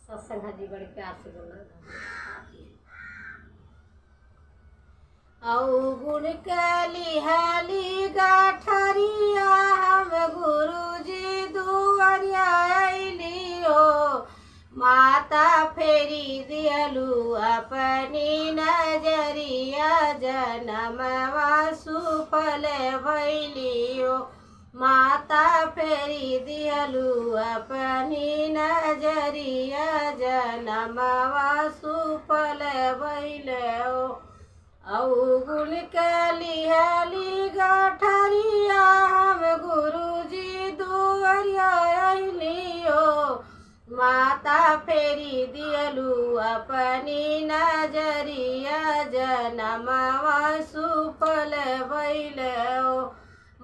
सत्संग जी बड़े प्यार से बोलना। गुण कली हली गाठरिया हम गुरु जी दुआरिया लियो माता फेरी दियलु अपनी नजरिया जनमवा सुफल भैलियो माता फेरी दियलु अपनी नजरिया जनमवा सुफल भैलो गुण कली हली गाठरिया हम गुरु जी दुआरिया लियो माता फेरी दियलु अपनी नजरिया जनमवा सुफल भैलो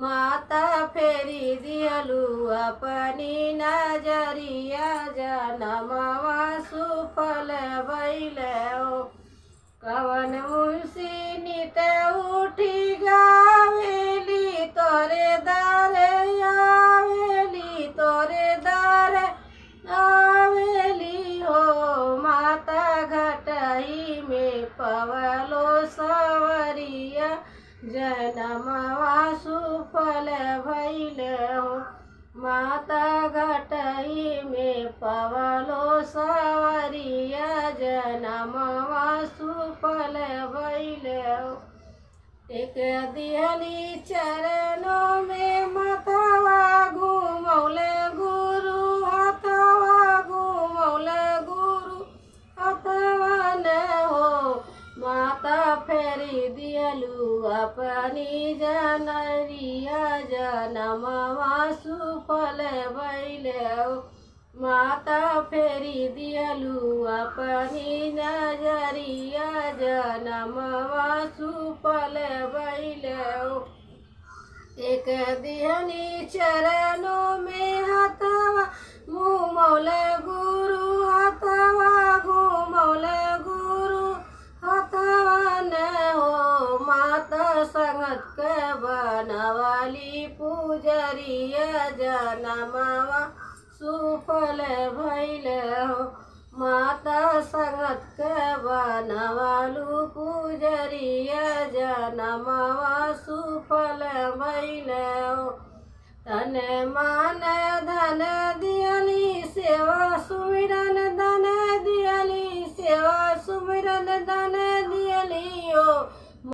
माता फेरी दियलु अपनी नजरिया जनमवा सुफल भैलो कवन मुंशी नित उठी गावेली तोरे दारे आवेली तोरे दारे आवेली हो माता घटही में पवलो सवरिया जनमवा सुफल भैल हो माता घटही में पवलो सवरिया जनमवा सुफल भैल हो एक दिहली चरणों में मथवा घुमौले गुरु हथवा घुमौले गुरु हथवा न हो माता फेरी दियलु अपनी जनरिया जनमवा सुफल भैलो माता फेरी दियलु अपनी नजरिया जनमवा सुफल भैलो एक दिहनी चरणों में हथवा घुमौल गुरु हथवा घुमौल गुरु हथवा न हो माता संगत के बनवाली पूजरिया जनमवा सुफल भैल हो माता संगत के बनवालू पूजरिया जनमवा सुफल भैल हो तन मान धन दियली सेवा सुमिरन धन दियली सेवा सुमिरन धन